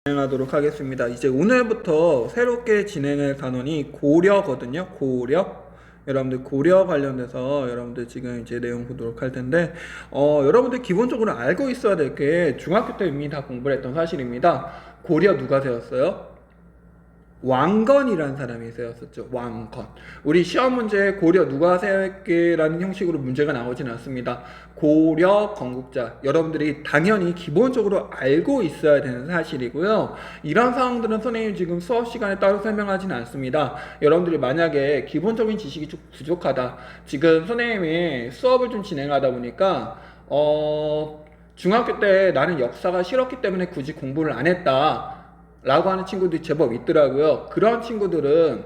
진행하도록 하겠습니다. 이제 오늘부터 새롭게 진행할 단원이 고려거든요. 고려. 여러분들 고려 관련돼서 여러분들 지금 이제 내용 보도록 할 텐데, 여러분들 기본적으로 알고 있어야 될 게 중학교 때 이미 다 공부를 했던 사실입니다. 고려 누가 세웠어요? 왕건이라는 사람이 세웠었죠. 왕건. 우리 시험 문제에 고려 누가 세웠게라는 형식으로 문제가 나오진 않습니다. 고려 건국자. 여러분들이 당연히 기본적으로 알고 있어야 되는 사실이고요. 이런 상황들은 선생님이 지금 수업 시간에 따로 설명하지는 않습니다. 여러분들이 만약에 기본적인 지식이 좀 부족하다. 지금 선생님이 수업을 좀 진행하다 보니까 중학교 때 나는 역사가 싫었기 때문에 굳이 공부를 안 했다 라고 하는 친구들이 제법 있더라고요. 그런 친구들은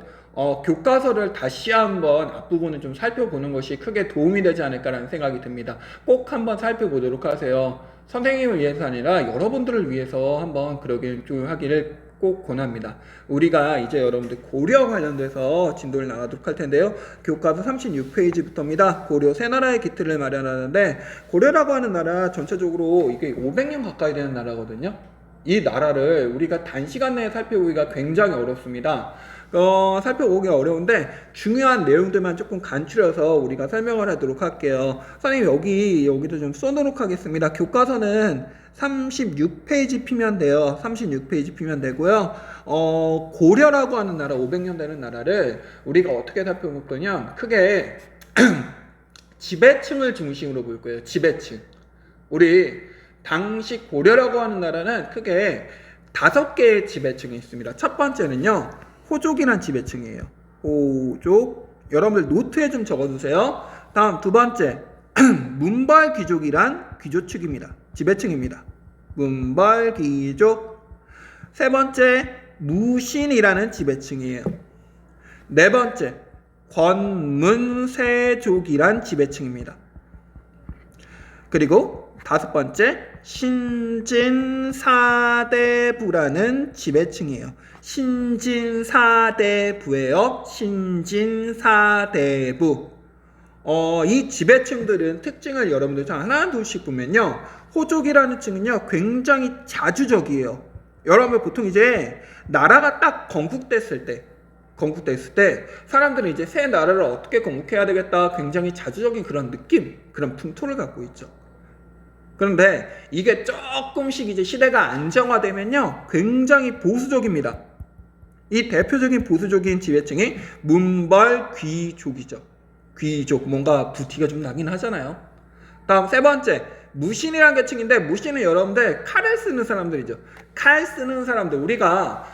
교과서를 다시 한번 앞부분을 좀 살펴보는 것이 크게 도움이 되지 않을까라는 생각이 듭니다. 꼭 한번 살펴보도록 하세요. 선생님을 위해서 아니라 여러분들을 위해서 한번 그러길 좀 하기를 꼭 권합니다. 우리가 이제 여러분들 고려 관련돼서 진도를 나가도록 할 텐데요. 교과서 36페이지부터입니다. 고려 세 나라의 기틀을 마련하는데, 고려라고 하는 나라 전체적으로 이게 500년 가까이 되는 나라거든요. 이 나라를 우리가 단시간 내에 살펴보기가 굉장히 어렵습니다. 살펴보기가 어려운데 중요한 내용들만 조금 간추려서 우리가 설명을 하도록 할게요. 선생님 여기도 좀 써놓도록 하겠습니다. 교과서는 36페이지 피면 돼요. 36페이지 피면 되고요. 고려라고 하는 나라, 500년 되는 나라를 우리가 어떻게 살펴볼 거냐, 크게 지배층을 중심으로 볼 거예요. 지배층. 우리 당시 고려라고 하는 나라는 크게 5개의 지배층이 있습니다. 첫 번째는요, 호족이란 지배층이에요. 호족. 여러분들 노트에 좀 적어두세요. 다음 두 번째, 문벌귀족이란 귀족층입니다. 지배층입니다. 문벌귀족. 세 번째, 무신이라는 지배층이에요. 네 번째, 권문세족이란 지배층입니다. 그리고 다섯 번째, 신진사대부라는 지배층이에요. 신진사대부예요. 신진사대부. 이 지배층들은 특징을 여러분들 하나 둘씩 보면요, 호족이라는 층은요 굉장히 자주적이에요. 여러분 보통 이제 나라가 딱 건국됐을 때 사람들은 이제 새 나라를 어떻게 건국해야 되겠다, 굉장히 자주적인 그런 느낌, 그런 풍토를 갖고 있죠. 그런데 이게 조금씩 이제 시대가 안정화되면요 굉장히 보수적입니다. 이 대표적인 보수적인 지배층이 문벌귀족이죠. 귀족, 뭔가 부티가 좀 나긴 하잖아요. 다음 세 번째, 무신이라는 계층인데, 무신은 여러분들 칼을 쓰는 사람들이죠. 칼 쓰는 사람들. 우리가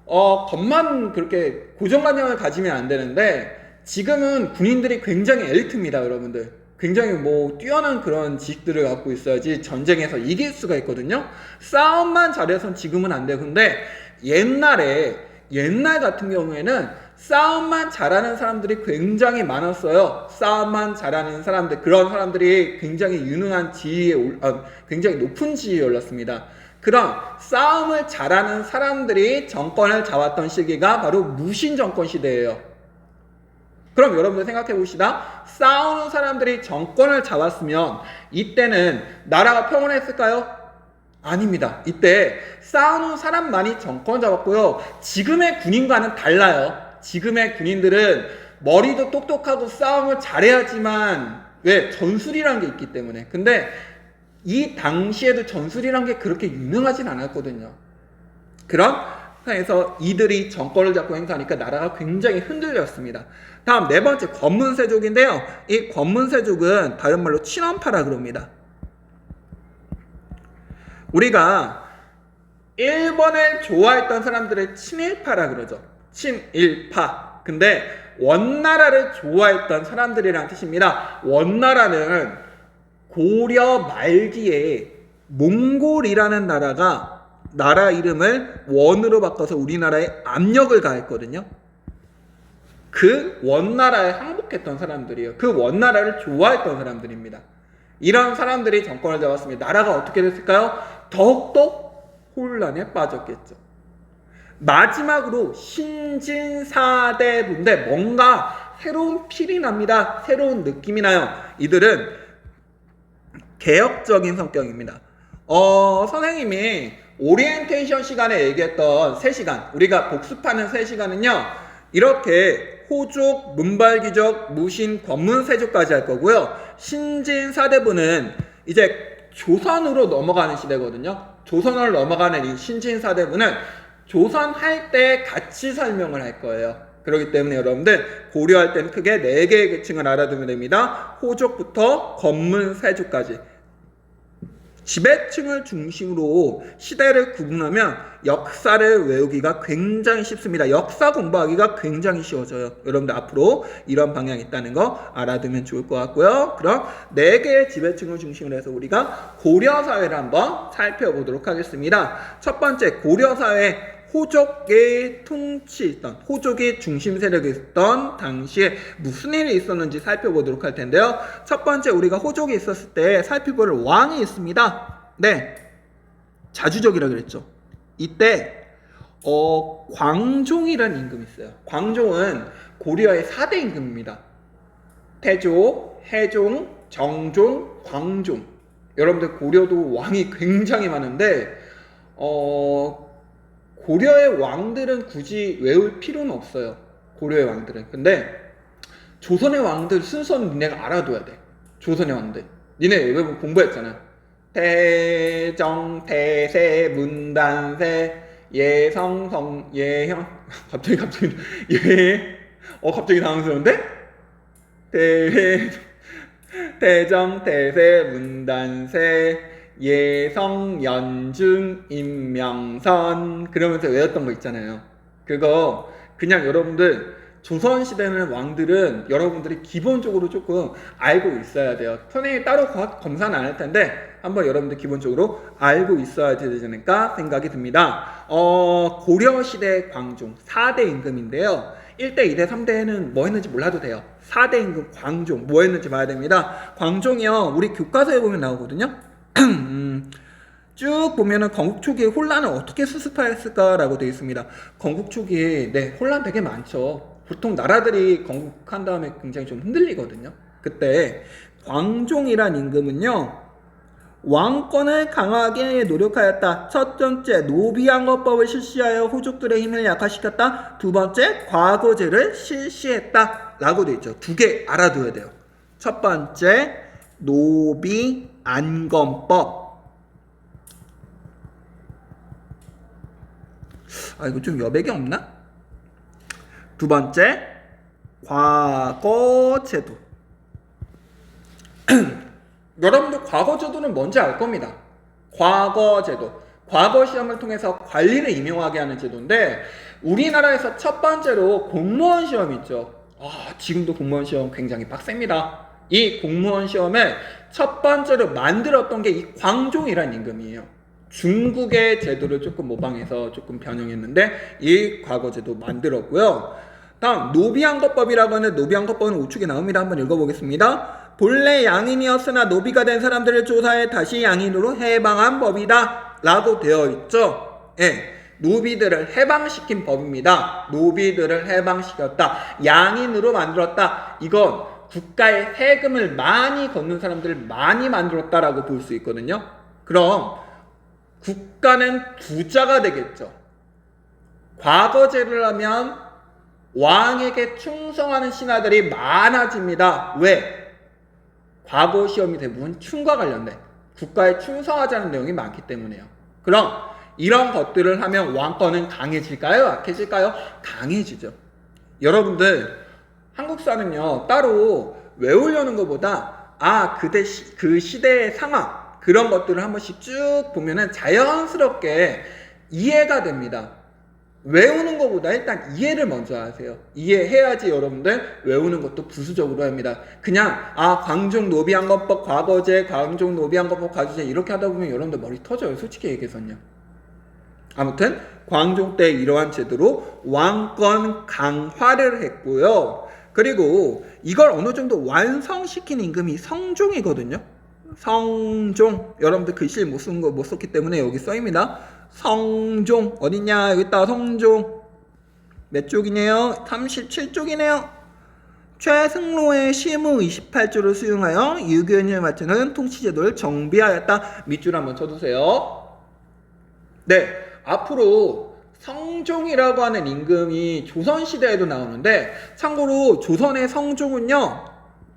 겉만 그렇게 고정관념을 가지면 안 되는데, 지금은 군인들이 굉장히 엘리트입니다. 여러분들 굉장히 뛰어난 그런 지식들을 갖고 있어야지 전쟁에서 이길 수가 있거든요. 싸움만 잘해서는 지금은 안 돼요. 근데 옛날 같은 경우에는 싸움만 잘하는 사람들이 굉장히 많았어요. 싸움만 잘하는 사람들, 그런 사람들이 굉장히 유능한 지위에 굉장히 높은 지위에 올랐습니다. 그럼 싸움을 잘하는 사람들이 정권을 잡았던 시기가 바로 무신 정권 시대예요. 그럼 여러분들 생각해 봅시다. 싸우는 사람들이 정권을 잡았으면 이때는 나라가 평온했을까요? 아닙니다. 이때 싸우는 사람만이 정권 잡았고요. 지금의 군인과는 달라요. 지금의 군인들은 머리도 똑똑하고 싸움을 잘해야지만, 왜? 전술이라는 게 있기 때문에. 근데 이 당시에도 전술이라는 게 그렇게 유능하진 않았거든요. 그런 상황에서 이들이 정권을 잡고 행사하니까 나라가 굉장히 흔들렸습니다. 다음 네 번째, 권문세족인데요. 이 권문세족은 다른 말로 친원파라 그럽니다. 우리가 일본을 좋아했던 사람들을 친일파라 그러죠. 친일파. 근데 원나라를 좋아했던 사람들이란 뜻입니다. 원나라는 고려 말기에 몽골이라는 나라가 나라 이름을 원으로 바꿔서 우리나라에 압력을 가했거든요. 그 원나라에 항복했던 사람들이에요. 그 원나라를 좋아했던 사람들입니다. 이런 사람들이 정권을 잡았습니다. 나라가 어떻게 됐을까요? 더욱더 혼란에 빠졌겠죠. 마지막으로 신진사대부인데 뭔가 새로운 필이 납니다. 새로운 느낌이 나요. 이들은 개혁적인 성격입니다. 선생님이 오리엔테이션 시간에 얘기했던 3시간, 우리가 복습하는 3시간은요, 이렇게 호족, 문발귀족, 무신, 권문, 세족까지 할 거고요. 신진, 사대부는 이제 조선으로 넘어가는 시대거든요. 조선으로 넘어가는 이 신진, 사대부는 조선 할 때 같이 설명을 할 거예요. 그렇기 때문에 여러분들 고려할 때는 크게 4개의 계층을 알아두면 됩니다. 호족부터 권문, 세족까지. 지배층을 중심으로 시대를 구분하면 역사를 외우기가 굉장히 쉽습니다. 역사 공부하기가 굉장히 쉬워져요. 여러분들 앞으로 이런 방향이 있다는 거 알아두면 좋을 것 같고요. 그럼 4개의 지배층을 중심으로 해서 우리가 고려사회를 한번 살펴보도록 하겠습니다. 첫 번째, 고려사회. 호족의 통치했던, 호족이 중심 세력이 있었던 당시에 무슨 일이 있었는지 살펴보도록 할 텐데요. 첫 번째, 우리가 호족이 있었을 때 살펴볼 왕이 있습니다. 네, 자주적이라 그랬죠. 이때 광종이라는 임금이 있어요. 광종은 고려의 4대 임금입니다. 태조, 해종, 정종, 광종. 여러분들 고려도 왕이 굉장히 많은데 고려의 왕들은 굳이 외울 필요는 없어요. 고려의 왕들은. 근데 조선의 왕들 순서는 니네가 알아둬야 돼. 조선의 왕들. 니네 외국 공부했잖아. 태정, 태세, 문단세, 예성, 예형. 갑자기 갑자기 당황스러운데? 태정, 태세, 문단세, 예성, 연중, 임명선 그러면서 외웠던 거 있잖아요. 그거 그냥 여러분들 조선시대는 왕들은 여러분들이 기본적으로 조금 알고 있어야 돼요. 선생님이 따로 검사는 안 할 텐데 한번 여러분들 기본적으로 알고 있어야 되니까 생각이 듭니다. 고려시대 광종 4대 임금인데요. 1대, 2대, 3대는 뭐 했는지 몰라도 돼요. 4대 임금 광종 뭐 했는지 봐야 됩니다. 광종이요, 우리 교과서에 보면 나오거든요. 쭉 보면은 건국 초기에 혼란을 어떻게 수습하였을까라고 되어 있습니다. 건국 초기에 혼란 되게 많죠. 보통 나라들이 건국한 다음에 굉장히 좀 흔들리거든요. 그때 광종이란 임금은요, 왕권을 강하게 노력하였다. 첫 번째, 노비양거법을 실시하여 호족들의 힘을 약화시켰다. 두 번째, 과거제를 실시했다 라고 되어 있죠. 2개 알아둬야 돼요. 첫 번째, 노비안검법. 이거 좀 여백이 없나? 두 번째, 과거제도. 여러분들 과거제도는 뭔지 알 겁니다. 과거제도. 과거 시험을 통해서 관리를 임용하게 하는 제도인데, 우리나라에서 첫 번째로 공무원 시험이 있죠. 지금도 공무원 시험 굉장히 빡셉니다. 이 공무원 시험을 첫 번째로 만들었던 게 이 광종이라는 임금이에요. 중국의 제도를 조금 모방해서 조금 변형했는데 이 과거제도 만들었고요. 다음, 노비양거법이라고 하는 노비양거법은 우측에 나옵니다. 한번 읽어보겠습니다. 본래 양인이었으나 노비가 된 사람들을 조사해 다시 양인으로 해방한 법이다 라고 되어 있죠. 노비들을 해방시킨 법입니다. 노비들을 해방시켰다. 양인으로 만들었다. 이건 국가에 세금을 많이 걷는 사람들을 많이 만들었다라고 볼 수 있거든요. 그럼 국가는 부자가 되겠죠. 과거제를 하면 왕에게 충성하는 신하들이 많아집니다. 왜? 과거 시험이 대부분 춤과 관련된 국가에 충성하자는 내용이 많기 때문에요. 그럼 이런 것들을 하면 왕권은 강해질까요? 약해질까요? 강해지죠. 여러분들 한국사는요, 따로 외우려는 것보다 그 시대의 상황, 그런 것들을 한 번씩 쭉 보면은 자연스럽게 이해가 됩니다. 외우는 것보다 일단 이해를 먼저 하세요. 이해해야지 여러분들 외우는 것도 부수적으로 합니다. 그냥 광종 노비양거법 과거제, 광종 노비양거법 과거제 이렇게 하다 보면 여러분들 머리 터져요. 솔직히 얘기해서는요. 아무튼 광종 때 이러한 제도로 왕권 강화를 했고요. 그리고 이걸 어느 정도 완성시킨 임금이 성종이거든요. 성종. 여러분들 글씨를 못 썼기 때문에 여기 써입니다. 성종. 어딨냐? 여기 있다. 성종. 몇 쪽이네요? 37쪽이네요. 최승로의 시무 28조를 수용하여 유교인을 맡는 통치제도를 정비하였다. 밑줄 한번 쳐두세요. 네, 앞으로 성종이라고 하는 임금이 조선시대에도 나오는데, 참고로 조선의 성종은요,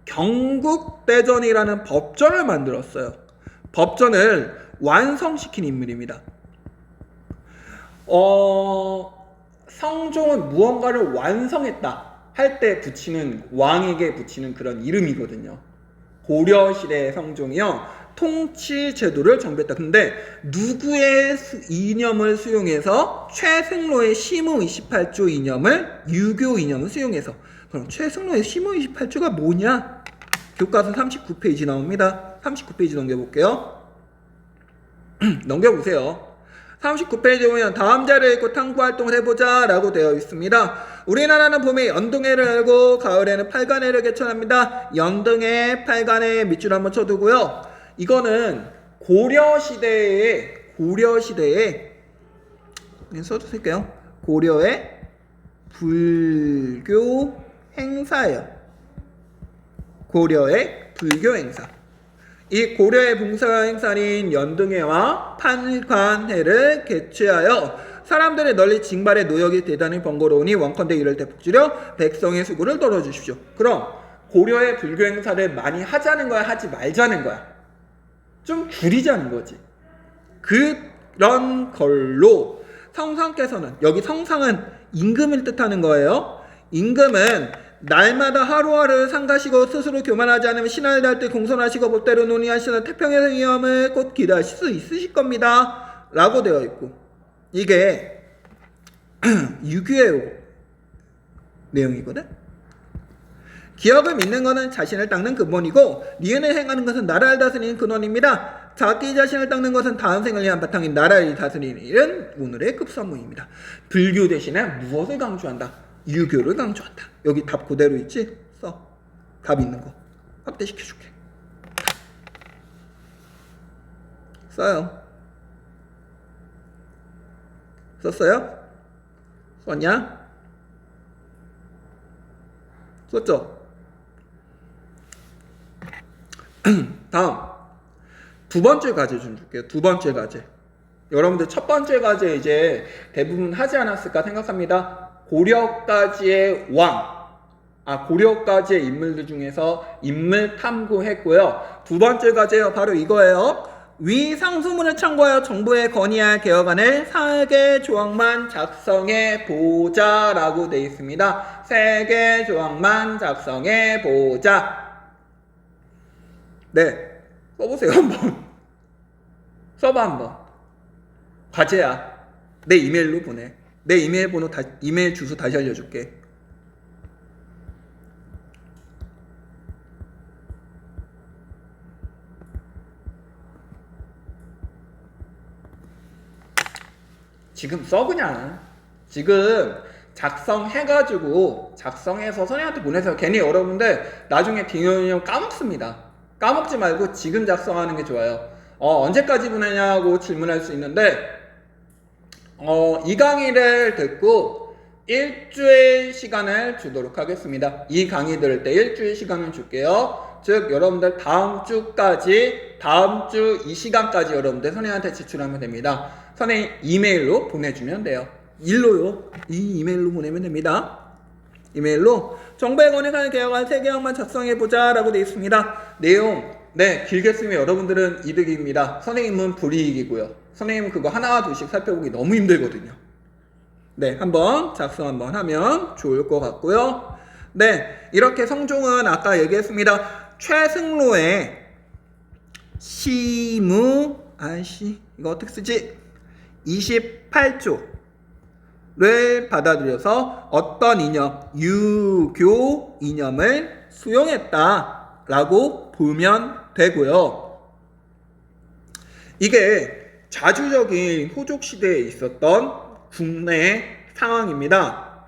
경국대전이라는 법전을 만들었어요. 법전을 완성시킨 인물입니다. 성종은 무언가를 완성했다 할 때 붙이는, 왕에게 붙이는 그런 이름이거든요. 고려시대의 성종이요, 통치 제도를 정비했다. 근데 누구의 이념을 수용해서? 최승로의 시무 28조 이념을, 유교 이념을 수용해서. 그럼 최승로의 시무 28조가 뭐냐? 교과서 39페이지 나옵니다. 39페이지 넘겨볼게요. 넘겨보세요. 39페이지 보면 다음 자를 읽고 탐구활동을 해보자 라고 되어 있습니다. 우리나라는 봄에 연등해를 열고 가을에는 팔간해를 개천합니다. 연등해, 팔간해 밑줄 한번 쳐두고요. 이거는 고려시대에 써주실게요. 고려의 불교 행사예요. 고려의 불교 행사. 이 고려의 봉사 행사인 연등해와 팔관해를 개최하여 사람들의 널리 징발의 노역이 대단히 번거로우니 원컨대 이를 대폭 줄여 백성의 수고를 덜어주십시오. 그럼 고려의 불교 행사를 많이 하자는 거야, 하지 말자는 거야? 좀 줄이자는 거지. 그런 걸로 성상께서는, 여기 성상은 임금을 뜻하는 거예요. 임금은 날마다 하루하루 상가시고 스스로 교만하지 않으면 신하를 달 때 공손하시고 법대로 논의하시는 태평의 위험을 곧 기대하실 수 있으실 겁니다 라고 되어 있고, 이게 유교의 내용이거든. 기억을 믿는 것은 자신을 닦는 근본이고 리은을 행하는 것은 나라를 다스리는 근원입니다. 자기 자신을 닦는 것은 다음 생을 위한 바탕인 나라를 다스리는 일은 오늘의 급선무입니다. 불교 대신에 무엇을 강조한다? 유교를 강조한다. 여기 답 그대로 있지? 써. 답 있는 거 확대시켜줄게. 써요. 썼어요? 썼냐? 썼죠? 다음 두 번째 과제 좀 줄게요. 두 번째 과제. 여러분들 첫 번째 과제 이제 대부분 하지 않았을까 생각합니다. 고려까지의 고려까지의 인물들 중에서 인물 탐구했고요. 두 번째 과제요, 바로 이거예요. 위 상수문을 참고하여 정부에 건의할 개혁안을 4개 조항만 작성해 보자라고 되어 있습니다. 3개 조항만 작성해 보자. 네, 써보세요. 한번 써봐. 한번. 과제야. 내 이메일로 보내. 내 이메일 번호 이메일 주소 다시 알려줄게. 지금 써. 그냥 지금 작성해가지고 작성해서 선생님한테 보내세요. 괜히 여러분들 나중에 딩용용 까먹습니다. 까먹지 말고 지금 작성하는 게 좋아요. 언제까지 보내냐고 질문할 수 있는데, 이 강의를 듣고 일주일 시간을 주도록 하겠습니다. 이 강의 들을 때 일주일 시간을 줄게요. 즉 여러분들 다음 주 이 시간까지 여러분들 선생님한테 제출하면 됩니다. 선생님 이메일로 보내주면 돼요. 일로요. 이 이메일로 보내면 됩니다. 이메일로 정부에 건의할 개혁안 3개항만 작성해보자 라고 되어 있습니다. 내용 길게 쓰면 여러분들은 이득입니다. 선생님은 불이익이고요. 선생님은 그거 하나 둘씩 살펴보기 너무 힘들거든요. 네, 한번 작성 한번 하면 좋을 것 같고요. 네, 이렇게 성종은 아까 얘기했습니다. 최승로의 시무 이거 어떻게 쓰지? 28조를 받아들여서 어떤 이념? 유교 이념을 수용했다라고 보면 되고요. 이게 자주적인 호족 시대에 있었던 국내 상황입니다.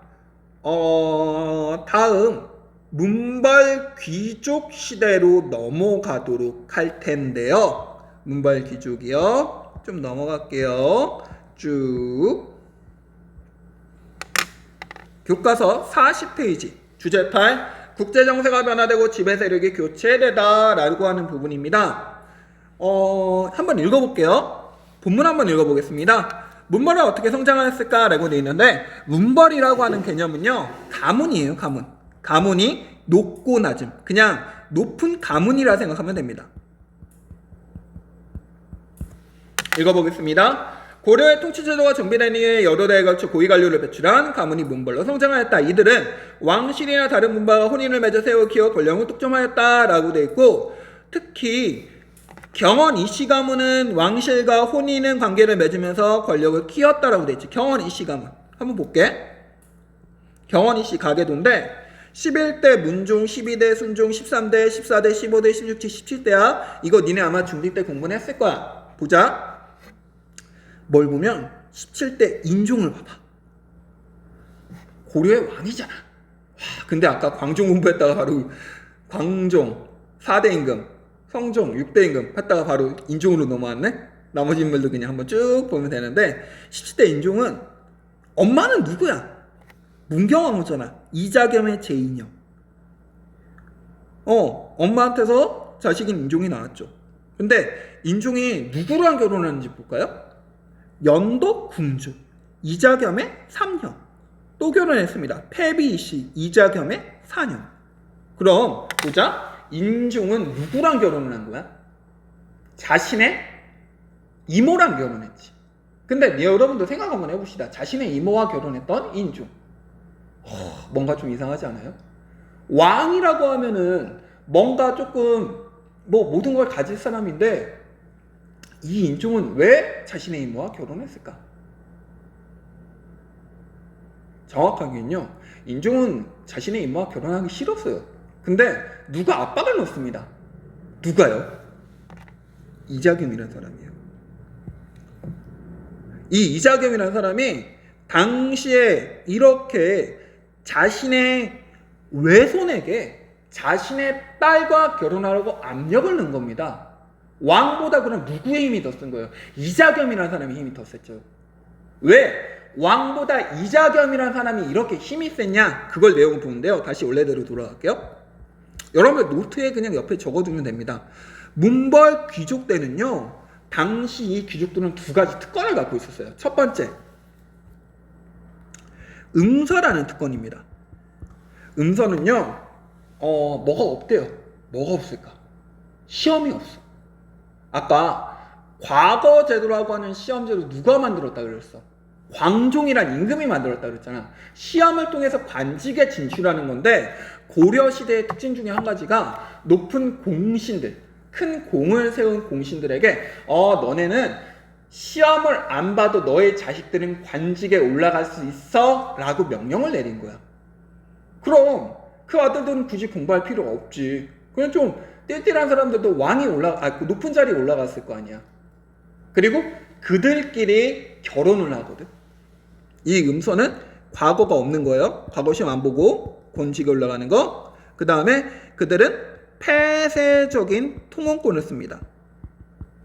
다음 문벌 귀족 시대로 넘어가도록 할 텐데요. 문벌 귀족이요. 좀 넘어갈게요. 쭉. 교과서 40페이지 주제 8 국제정세가 변화되고 지배 세력이 교체되다 라고 하는 부분입니다. 한번 읽어볼게요. 본문 한번 읽어보겠습니다. 문벌은 어떻게 성장하였을까라고 되어 있는데 문벌이라고 하는 개념은요 가문이에요. 가문이 높고 낮음, 그냥 높은 가문이라 생각하면 됩니다. 읽어보겠습니다. 고려의 통치제도가 정비된 이후에 여러 대에 걸쳐 고위관료를 배출한 가문이 문벌로 성장하였다. 이들은 왕실이나 다른 문바가 혼인을 맺어 세워 키워 권력을 독점하였다라고 되어 있고, 특히 경원 이씨 가문은 왕실과 혼인은 관계를 맺으면서 권력을 키웠다라고 되어 있지. 경원 이씨 가문 한번 볼게. 경원 이씨 가계도인데 11대 문종, 12대 순종, 13대, 14대, 15대, 16대, 17대야. 이거 니네 아마 중딩 때 공부는 했을 거야. 보자. 뭘 보면 17대 인종을 봐봐. 고려의 왕이잖아. 와, 근데 아까 광종 공부했다가 바로 광종 4대 임금, 성종 6대 임금 했다가 바로 인종으로 넘어왔네. 나머지 인물도 그냥 한번 쭉 보면 되는데 17대 인종은 엄마는 누구야? 문경왕후잖아. 이자겸의 제2녀. 엄마한테서 자식인 인종이 나왔죠. 근데 인종이 누구랑 결혼했는지 볼까요? 연덕 궁주 이자겸의 3녀 또 결혼했습니다. 패비이씨 이자겸의 4녀. 그럼 보자. 인종은 누구랑 결혼을 한 거야? 자신의 이모랑 결혼했지. 근데 여러분도 생각 한번 해봅시다. 자신의 이모와 결혼했던 인종. 뭔가 좀 이상하지 않아요? 왕이라고 하면은 뭔가 조금 모든 걸 가질 사람인데 이 인종은 왜 자신의 이모와 결혼했을까? 정확하게는요, 인종은 자신의 이모와 결혼하기 싫었어요. 근데 누가 압박을 넣습니다. 누가요? 이자겸이라는 사람이에요. 이 이자겸이라는 사람이 당시에 이렇게 자신의 외손에게 자신의 딸과 결혼하라고 압력을 넣은 겁니다. 왕보다 그럼 누구의 힘이 더 센 거예요? 이자겸이라는 사람이 힘이 더 셌죠. 왜? 왕보다 이자겸이라는 사람이 이렇게 힘이 셌냐? 그걸 내용을 보는데요. 다시 원래대로 돌아갈게요. 여러분 노트에 그냥 옆에 적어두면 됩니다. 문벌 귀족 때는요, 당시 이 귀족들은 두 가지 특권을 갖고 있었어요. 첫 번째, 음서라는 특권입니다. 음서는요, 뭐가 없대요. 뭐가 없을까? 시험이 없어. 아까 과거 제도라고 하는 시험제도 누가 만들었다 그랬어? 광종이란 임금이 만들었다 그랬잖아. 시험을 통해서 관직에 진출하는 건데 고려 시대의 특징 중에 한 가지가 높은 공신들, 큰 공을 세운 공신들에게 너네는 시험을 안 봐도 너의 자식들은 관직에 올라갈 수 있어 라고 명령을 내린 거야. 그럼 그 아들들은 굳이 공부할 필요가 없지. 그냥 좀 띨띨한 사람들도 높은 자리에 올라갔을 거 아니야. 그리고 그들끼리 결혼을 하거든. 이 음서는 과거가 없는 거예요. 과거 시험 안 보고 권직에 올라가는 거. 그 다음에 그들은 폐쇄적인 통혼권을 씁니다.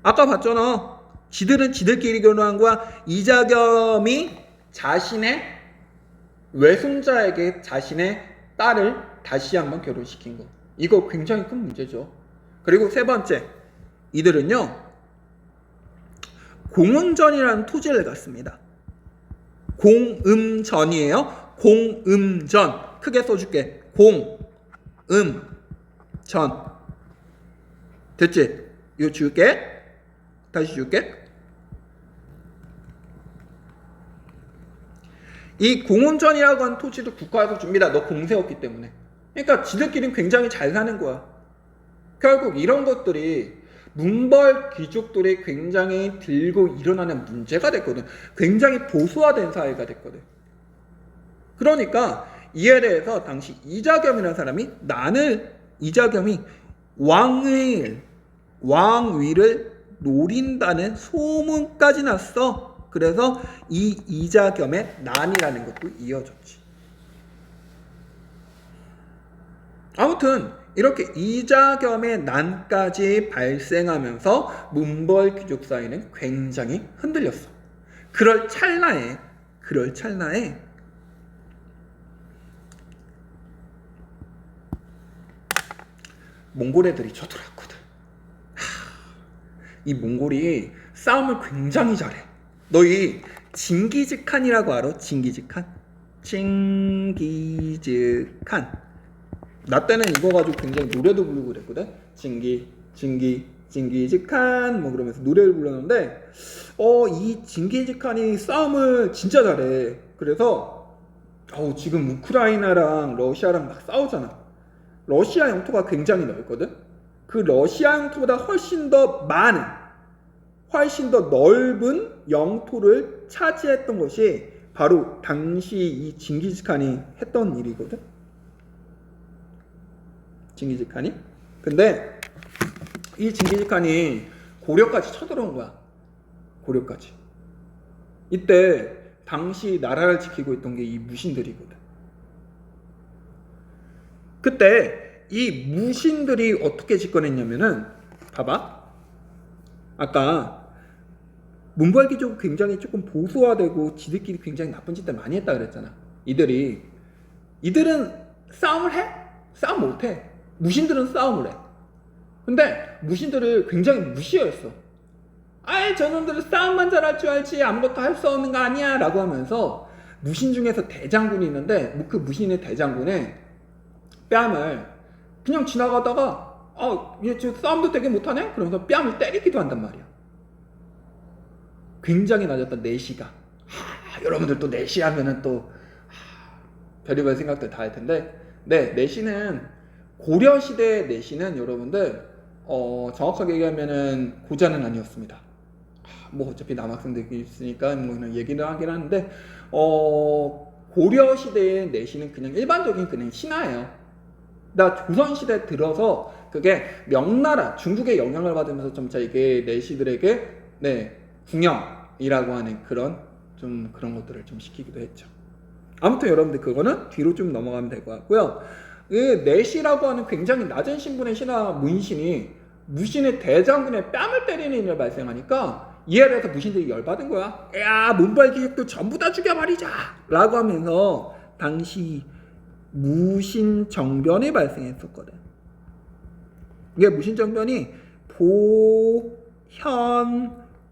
아까 봤잖아. 지들은 지들끼리 결혼한 거야. 이자겸이 자신의 외손자에게 자신의 딸을 다시 한번 결혼시킨 거. 이거 굉장히 큰 문제죠. 그리고 세 번째, 이들은요 공음전이라는 토지를 갖습니다. 공음전이에요. 공음전. 크게 써줄게. 공음전. 됐지? 이거 지울게. 다시 지울게. 이 공음전이라고 하는 토지도 국가에서 줍니다. 너 공세였기 때문에. 그러니까 지들끼리는 굉장히 잘 사는 거야. 결국 이런 것들이 문벌 귀족들이 굉장히 들고 일어나는 문제가 됐거든. 굉장히 보수화된 사회가 됐거든. 그러니까 이에 대해서 당시 이자겸이라는 사람이 이자겸이 왕위를 노린다는 소문까지 났어. 그래서 이 이자겸의 난이라는 것도 이어졌지. 아무튼 이렇게 이자겸의 난까지 발생하면서 문벌 귀족 사회는 굉장히 흔들렸어. 그럴 찰나에 몽골 애들이 쳐들어왔거든. 이 몽골이 싸움을 굉장히 잘해. 너희 징기즈칸이라고 알아? 징기즈칸? 징기즈칸. 나 때는 이거 가지고 굉장히 노래도 부르고 그랬거든. 징기즈칸 뭐 그러면서 노래를 불렀는데 이 징기즈칸이 싸움을 진짜 잘해. 그래서 지금 우크라이나랑 러시아랑 막 싸우잖아. 러시아 영토가 굉장히 넓거든. 그 러시아 영토보다 훨씬 더 많은, 훨씬 더 넓은 영토를 차지했던 것이 바로 당시 이 징기즈칸이 했던 일이거든. 징기즈칸이. 근데 이 징기즈칸이 고려까지 쳐들어온 거야. 고려까지. 이때 당시 나라를 지키고 있던 게 이 무신들이거든. 그때 이 무신들이 어떻게 집권했냐면은 봐봐. 아까 문벌기족이 굉장히 조금 보수화되고 지들끼리 굉장히 나쁜 짓들 많이 했다 그랬잖아. 이들은 싸움을 해? 싸움 못해. 무신들은 싸움을 해. 근데 무신들을 굉장히 무시했어. 아이 저놈들은 싸움만 잘할 줄 알지 아무것도 할 수 없는 거 아니야 라고 하면서 무신 중에서 대장군이 있는데 그 무신의 대장군의 뺨을 그냥 지나가다가 얘 저 싸움도 되게 못하네? 그러면서 뺨을 때리기도 한단 말이야. 굉장히 낮았던 내시가. 여러분들 또 내시 하면은 또 별의별 생각들 다 할 텐데, 네, 내시는 고려시대 내시는 여러분들 정확하게 얘기하면은 고자는 아니었습니다. 뭐 어차피 남학생들이 있으니까 뭐 그냥 얘기를 하긴 하는데 고려시대의 내시는 그냥 일반적인 그냥 신하예요. 나 조선시대 들어서 그게 명나라 중국의 영향을 받으면서 점차 이게 내시들에게 궁영이라고 하는 그런 것들을 좀 시키기도 했죠. 아무튼 여러분들 그거는 뒤로 좀 넘어가면 될 것 같고요. 그 내시라고 하는 굉장히 낮은 신분의 신하 문신이 무신의 대장군의 뺨을 때리는 일을 발생하니까 이에 대해서 무신들이 열받은 거야. 야, 문벌기족도 전부 다 죽여버리자 라고 하면서 당시 무신정변이 발생했었거든. 이게 무신정변이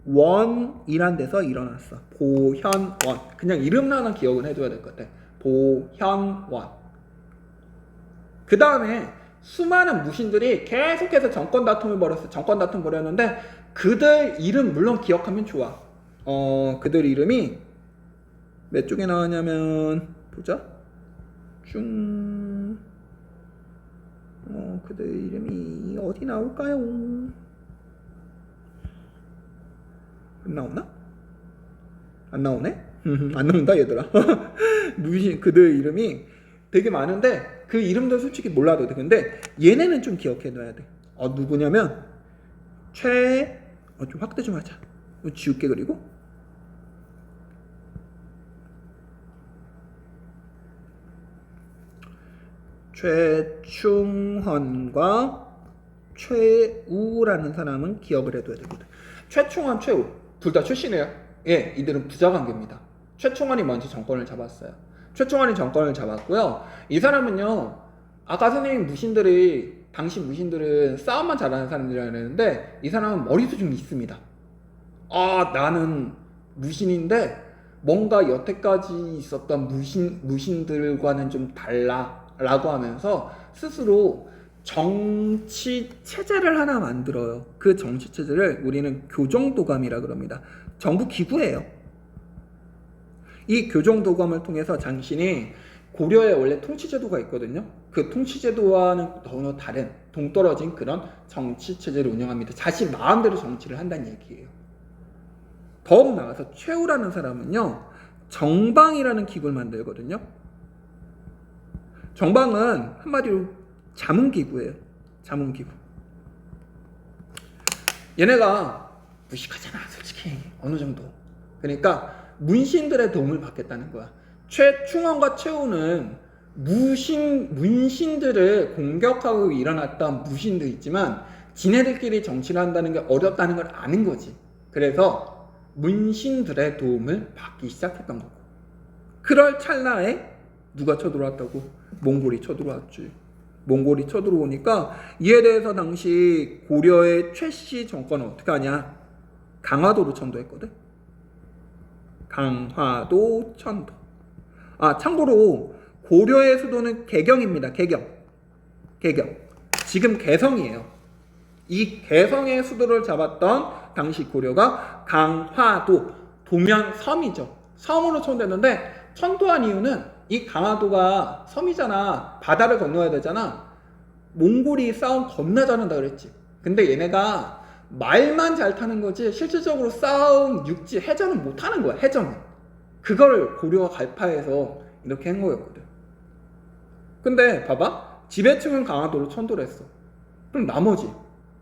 보현원이란 데서 일어났어. 보현원. 그냥 이름 하나 기억은 해줘야 될 것 같아. 보현원. 그 다음에 수많은 무신들이 계속해서 정권 다툼을 벌였는데 그들 이름 물론 기억하면 좋아. 그들 이름이 몇 쪽에 나왔냐면 보자. 그들 이름이 어디 나올까요? 안 나오나? 안 나오네? 안 나온다 얘들아. 그들 이름이 되게 많은데 그 이름도 솔직히 몰라도 돼. 근데 얘네는 좀 기억해둬야 돼. 누구냐면 좀 확대 좀 하자. 지울게. 그리고 최충헌과 최우라는 사람은 기억을 해둬야 되거든. 최충헌, 최우 둘 다 출신이에요. 예, 이들은 부자관계입니다. 최충헌이 먼저 정권을 잡았어요. 최충헌이 정권을 잡았고요. 이 사람은요, 아까 선생님 당시 무신들은 싸움만 잘하는 사람들이라고 했는데 이 사람은 머리도 좀 있습니다. 나는 무신인데 뭔가 여태까지 있었던 무신들과는 좀 달라 라고 하면서 스스로 정치 체제를 하나 만들어요. 그 정치 체제를 우리는 교정도감이라 그럽니다. 정부 기구예요. 이 교정도감을 통해서 장신이 고려에 원래 통치제도가 있거든요. 그 통치제도와는 전혀 다른 동떨어진 그런 정치 체제를 운영합니다. 자신 마음대로 정치를 한다는 얘기예요. 더욱 나아가서 최우라는 사람은요, 정방이라는 기구를 만들거든요. 정방은 한마디로 자문기구예요. 자문기구. 얘네가 무식하잖아, 솔직히. 어느 정도. 그러니까 문신들의 도움을 받겠다는 거야. 최충헌과 최우는 문신들을 공격하고 일어났던 무신도 있지만 지네들끼리 정치를 한다는 게 어렵다는 걸 아는 거지. 그래서 문신들의 도움을 받기 시작했던 거고. 그럴 찰나에 누가 쳐들어왔다고? 몽골이 쳐들어왔지. 몽골이 쳐들어오니까 이에 대해서 당시 고려의 최씨 정권은 어떻게 하냐? 강화도로 천도했거든. 강화도, 천도. 참고로 고려의 수도는 개경입니다. 개경. 지금 개성이에요. 이 개성의 수도를 잡았던 당시 고려가 강화도, 도면 섬이죠. 섬으로 천도했는데, 천도한 이유는 이 강화도가 섬이잖아. 바다를 건너야 되잖아. 몽골이 싸움 겁나 잘한다 그랬지. 근데 얘네가 말만 잘 타는 거지 실질적으로 싸움, 육지, 해전은 못 하는 거야. 해전은. 그걸 고려가 갈파해서 이렇게 한 거였거든. 근데 봐봐. 지배층은 강화도로 천도를 했어. 그럼 나머지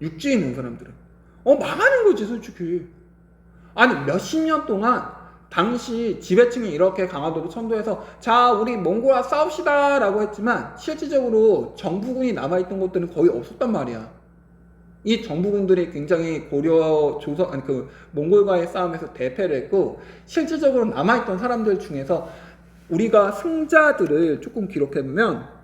육지에 있는 사람들은 망하는 거지 솔직히. 아니 몇십 년 동안 당시 지배층이 이렇게 강화도로 천도해서 자 우리 몽골과 싸웁시다 라고 했지만 실질적으로 정부군이 남아있던 것들은 거의 없었단 말이야. 이 정부군들이 굉장히 고려 조선 아니 그 몽골과의 싸움에서 대패를 했고 실질적으로 남아있던 사람들 중에서 우리가 승자들을 조금 기록해보면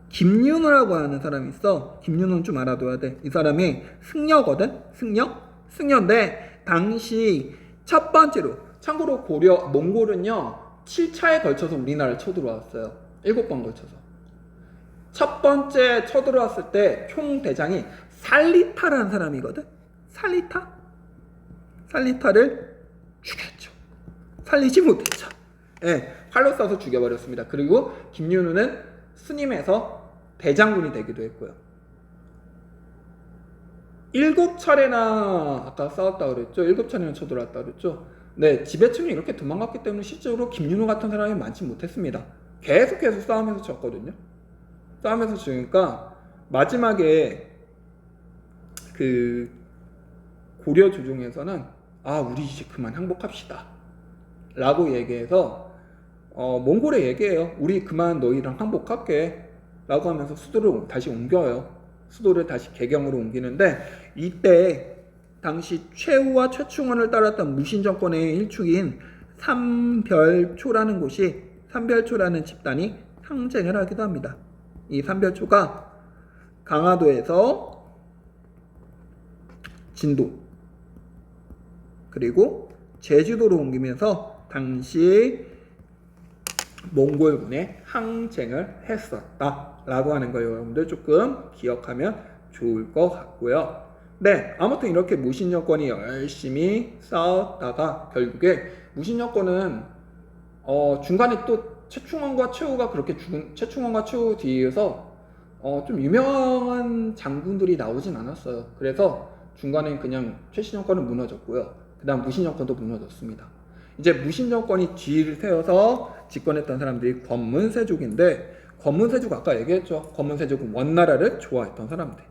김윤우라고 하는 사람이 있어. 김윤우는 좀 알아둬야 돼. 이 사람이 승려거든? 승려인데 당시 첫 번째로 참고로 고려 몽골은요 7차에 걸쳐서 우리나라를 쳐들어왔어요. 7번 걸쳐서. 첫 번째 쳐들어왔을 때 총 대장이 살리타라는 사람이거든. 살리타를 죽였죠. 살리지 못했죠. 활로 쏴서 죽여버렸습니다. 그리고 김윤우는 스님에서 대장군이 되기도 했고요. 7차례나 아까 싸웠다 그랬죠. 7차례나 쳐들어왔다 그랬죠. 네, 지배층이 이렇게 도망갔기 때문에 실제로 김윤우 같은 사람이 많지 못했습니다. 계속해서 싸우면서 졌거든요. 싸우면서 지으니까 마지막에 그 고려 조정에서는 우리 이제 그만 항복합시다 라고 얘기해서 몽골에 얘기해요. 우리 그만 너희랑 항복할게 라고 하면서 수도를 다시 옮겨요. 수도를 다시 개경으로 옮기는데 이때 당시 최후와 최충원을 따랐던 무신정권의 일축인 삼별초라는 곳이 삼별초라는 집단이 항쟁을 하기도 합니다. 이 삼별초가 강화도에서 진도 그리고 제주도로 옮기면서 당시 몽골군에 항쟁을 했었다 라고 하는 거 여러분들 조금 기억하면 좋을 것 같고요. 네, 아무튼 이렇게 무신정권이 열심히 싸웠다가 결국에 무신정권은 중간에 또 최충원과 최후가 그렇게 죽은 최충원과 최후 뒤에서 좀 유명한 장군들이 나오진 않았어요. 그래서 중간에 그냥 최신정권은 무너졌고요. 그 다음 무신정권도 무너졌습니다. 이제 무신정권이 뒤를 세워서 집권했던 사람들이 권문세족인데 권문세족 아까 얘기했죠. 권문세족은 원나라를 좋아했던 사람들.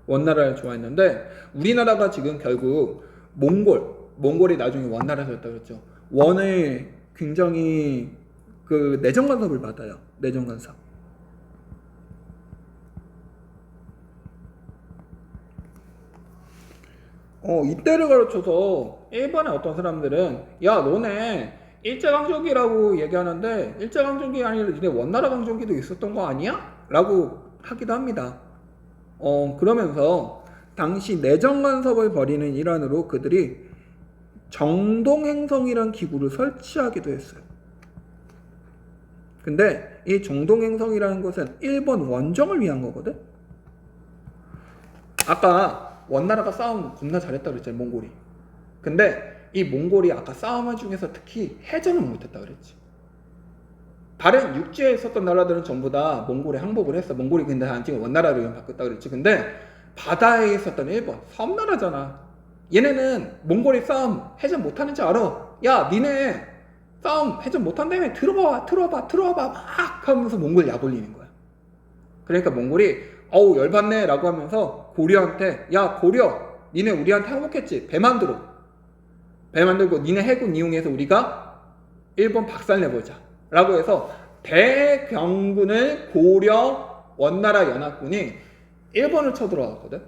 원나라를 좋아했는데 우리나라가 지금 결국 몽골이 나중에 원나라가 됐다고 그랬죠. 원을 굉장히 그 내정 간섭을 받아요. 내정 간섭. 이때를 가르쳐서 일본의 어떤 사람들은 야 너네 일제강점기라고 얘기하는데 일제강점기 아니라 니네 원나라 강점기도 있었던 거 아니야? 라고 하기도 합니다. 그러면서 당시 내정 간섭을 벌이는 일환으로 그들이 정동행성이란 기구를 설치하기도 했어요. 근데 이 정동행성이라는 것은 일본 원정을 위한 거거든. 아까 원나라가 싸움 겁나 잘했다 그랬잖아요. 몽골이. 근데 이 몽골이 아까 싸움 중에서 특히 해전을 못했다 그랬지. 다른 육지에 있었던 나라들은 전부 다 몽골에 항복을 했어. 몽골이 근데 지금 원나라로 이름 바꿨다 그랬지. 근데 바다에 있었던 일본 섬나라잖아. 얘네는 몽골이 싸움 해전 못하는지 알아. 야 니네 싸움 해전 못한다며 들어봐 막 하면서 몽골 약올리는 거야. 그러니까 몽골이 어우 열받네 라고 하면서 고려한테 야 고려 니네 우리한테 항복했지. 배 만들고 니네 해군 이용해서 우리가 일본 박살내보자 라고 해서 대병군을 고려 원나라 연합군이 일본을 쳐들어갔거든.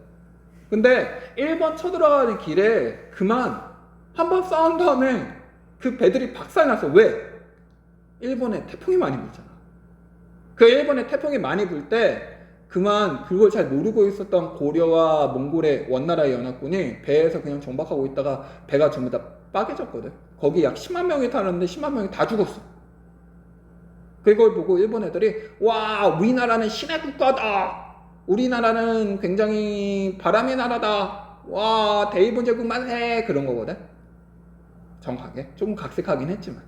근데 일본 쳐들어가는 길에 그만 한번 싸운 다음에 그 배들이 박살났어. 왜? 일본에 태풍이 많이 불잖아. 그 일본에 태풍이 많이 불 때 그만 그걸 잘 모르고 있었던 고려와 몽골의 원나라 연합군이 배에서 그냥 정박하고 있다가 배가 전부 다 빠개졌거든. 거기 약 10만 명이 타는데 10만 명이 다 죽었어. 그걸 보고 일본 애들이 와, 우리나라는 신의 국가다. 우리나라는 굉장히 바람의 나라다. 와, 대일본 제국 만세. 그런 거거든. 정확하게 조금 각색하긴 했지만,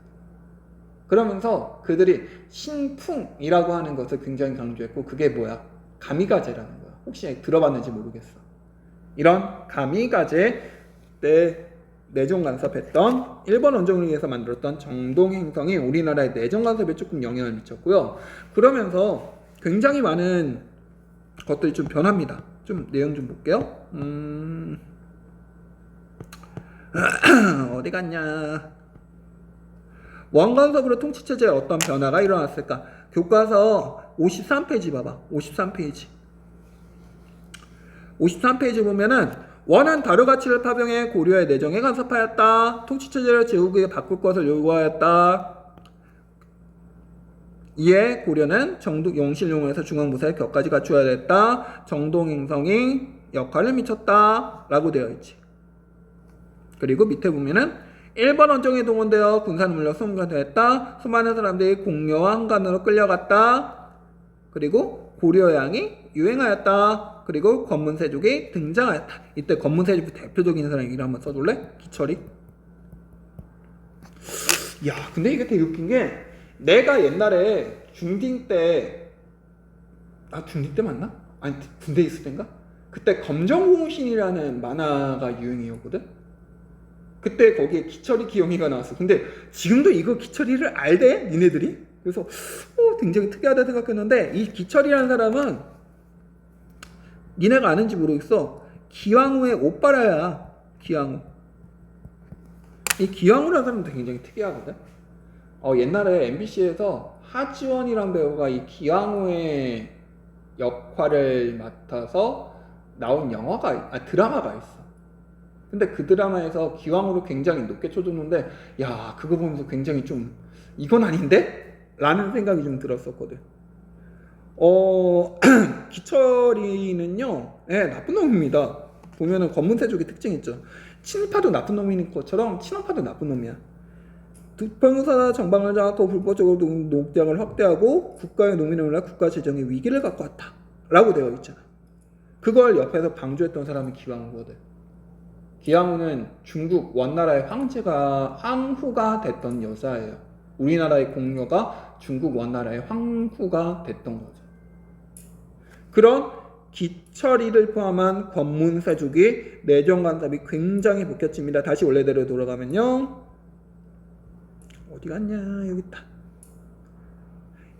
그러면서 그들이 신풍이라고 하는 것을 굉장히 강조했고, 그게 뭐야? 가미가제라는 거야. 혹시 들어봤는지 모르겠어. 이런 가미가제 때 내정 간섭했던 일본 원정을 위해서 만들었던 정동 행성이 우리나라의 내정 간섭에 조금 영향을 미쳤고요. 그러면서 굉장히 많은 것들이 좀 변합니다. 좀 내용 좀 볼게요. 어디 갔냐? 원간섭으로 통치체제에 어떤 변화가 일어났을까? 교과서 53페이지 봐봐. 53페이지. 53페이지 보면은 원은 다류 가치를 파병해 고려의 내정에 간섭하였다. 통치체제를 제국에게 바꿀 것을 요구하였다. 이에 고려는 정독 용실용에서 중앙부사의 격까지 갖추어야 됐다. 정동행성이 역할을 미쳤다. 라고 되어 있지. 그리고 밑에 보면은 1번 원정에 동원되어 군사는 물려 송관되었다. 수많은 사람들이 공려와 한간으로 끌려갔다. 그리고 고려양이 유행하였다. 그리고 권문세족이 등장하였다. 이때 권문세족 대표적인 사람 얘기를 한번 써줄래? 기철이. 야, 근데 이게 되게 웃긴 게, 내가 옛날에 중딩 때, 중딩 때 맞나? 아니, 군대 있을 때인가? 그때 검정공신이라는 만화가 유행이었거든? 그때 거기에 기철이 기영이가 나왔어. 근데 지금도 이거 기철이를 알대? 니네들이? 그래서 굉장히 특이하다 생각했는데, 이 기철이라는 사람은 니네가 아는지 모르겠어. 기왕후의 오빠라야. 기왕후. 이 기왕후라는 사람도 굉장히 특이하거든. 옛날에 MBC에서 하지원이라는 배우가 이 기왕후의 역할을 맡아서 나온 드라마가 있어. 근데 그 드라마에서 기왕후를 굉장히 높게 쳐줬는데, 야, 그거 보면서 굉장히 좀 이건 아닌데? 라는 생각이 좀 들었었거든. 기철이는요, 나쁜 놈입니다. 보면은 권문세족의 특징이 있죠. 친파도 나쁜 놈인 것처럼 친원파도 나쁜 놈이야. 두평사 정방을 장악하고 불법적으로 농장을 확대하고 국가의 농민을 위해 국가 재정의 위기를 갖고 왔다. 라고 되어 있잖아. 그걸 옆에서 방조했던 사람이 기왕후거든. 기왕후는 중국 원나라의 황후가 됐던 여자예요. 우리나라의 공녀가 중국 원나라의 황후가 됐던 거죠. 그런 기철이를 포함한 권문세족이 내정 간섭이 굉장히 복잡집니다. 다시 원래대로 돌아가면요. 어디 갔냐? 여기 있다.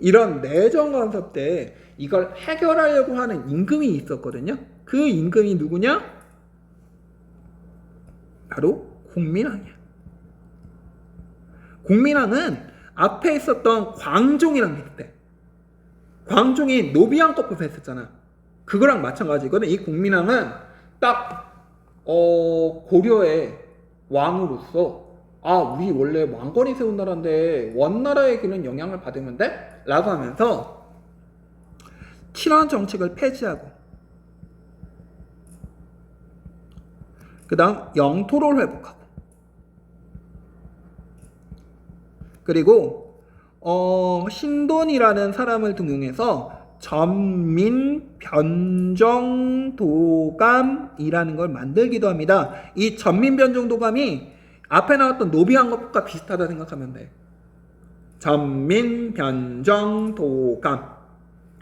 이런 내정 간섭 때 이걸 해결하려고 하는 임금이 있었거든요. 그 임금이 누구냐? 바로 공민왕이야. 공민왕은 앞에 있었던 광종이랑 비슷해. 광종이 노비왕법부터 했었잖아. 그거랑 마찬가지거든. 이 공민왕은 딱 고려의 왕으로서 우리 원래 왕건이 세운 나라인데 원나라에게는 영향을 받으면 돼? 라고 하면서 친원 정책을 폐지하고, 그 다음 영토를 회복하고, 그리고 신돈이라는 사람을 등용해서 전민변정도감이라는 걸 만들기도 합니다. 이 전민변정도감이 앞에 나왔던 노비왕법과 비슷하다 생각하면 돼. 전민변정도감.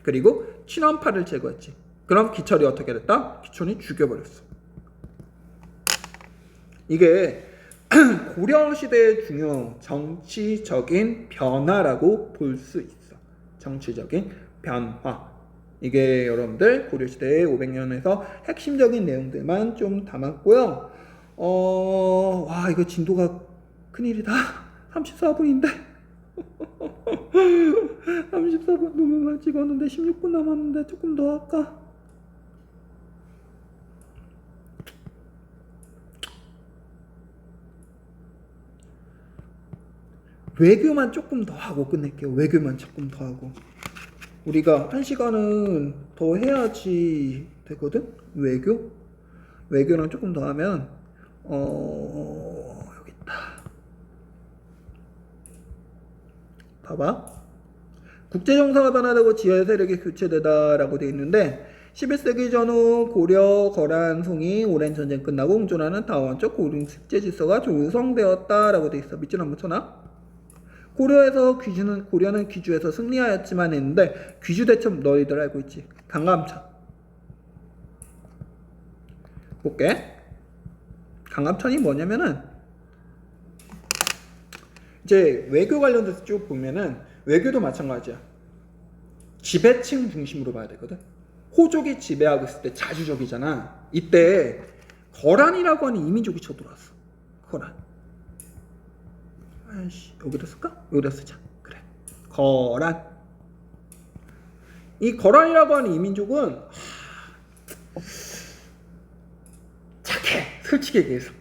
그리고 친원파를 제거했지. 그럼 기철이 어떻게 됐다? 기철이 죽여버렸어. 이게 고려시대의 중요 정치적인 변화라고 볼 수 있어. 정치적인 변화. 이게 여러분들 고려시대의 500년에서 핵심적인 내용들만 좀 담았고요. 와, 이거 진도가 큰일이다. 34분인데 34분 녹음을 찍었는데 16분 남았는데 조금 더 할까? 외교만 조금 더 하고 끝낼게요. 외교만 조금 더 하고. 우리가 1시간은 더 해야지 되거든? 외교랑 조금 더 하면, 여기 있다. 봐봐. 국제정사가 변화되고 지하 세력이 교체되다라고 돼 있는데 11세기 전후 고려, 거란, 송이, 오랜 전쟁 끝나고 공존하는 다원적 고등축제 질서가 조성되었다라고 돼 있어. 밑줄 한번 쳐놔. 고려는 귀주에서 승리하였지만 했는데 귀주 대첩 너희들 알고 있지? 강감찬. 볼게. 강감찬이 뭐냐면은 이제 외교 관련돼서 쭉 보면은 외교도 마찬가지야. 지배층 중심으로 봐야 되거든. 호족이 지배하고 있을 때 자주적이잖아. 이때 거란이라고 하는 이민족이 쳐들어왔어. 거란. 아이씨, 여기다 쓸까? 여기다 쓰자. 그래. 거란. 이 거란이라고 하는 이민족은 착해. 솔직히 얘기해서.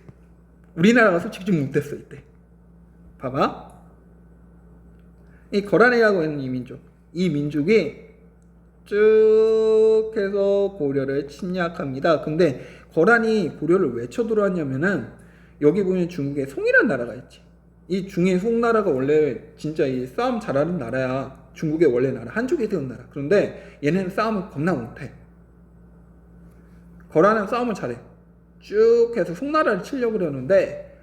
우리나라가 솔직히 좀 못됐어 이때. 봐봐. 이 거란이라고 하는 이민족. 이 민족이 쭉 해서 고려를 침략합니다. 근데 거란이 고려를 왜 쳐들어왔냐면은 여기 보면 중국에 송이라는 나라가 있지. 이 중의 송나라가 원래 진짜 이 싸움 잘하는 나라야. 중국의 원래 나라, 한족이 세운 나라. 그런데 얘네는 싸움을 겁나 못해. 거란은 싸움을 잘해. 쭉 해서 송나라를 치려고 그러는데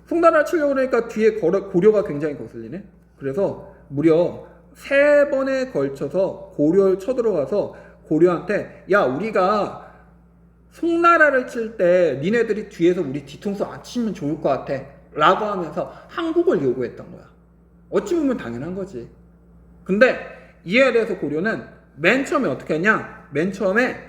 송나라를 치려고 그러니까 뒤에 고려가 굉장히 거슬리네. 그래서 무려 3번에 걸쳐서 고려를 쳐들어가서 고려한테 야 우리가 송나라를 칠 때 니네들이 뒤에서 우리 뒤통수 안 치면 좋을 것 같아 라고 하면서 항복을 요구했던 거야. 어찌 보면 당연한 거지. 근데 이에 대해서 고려는 맨 처음에 어떻게 했냐? 맨 처음에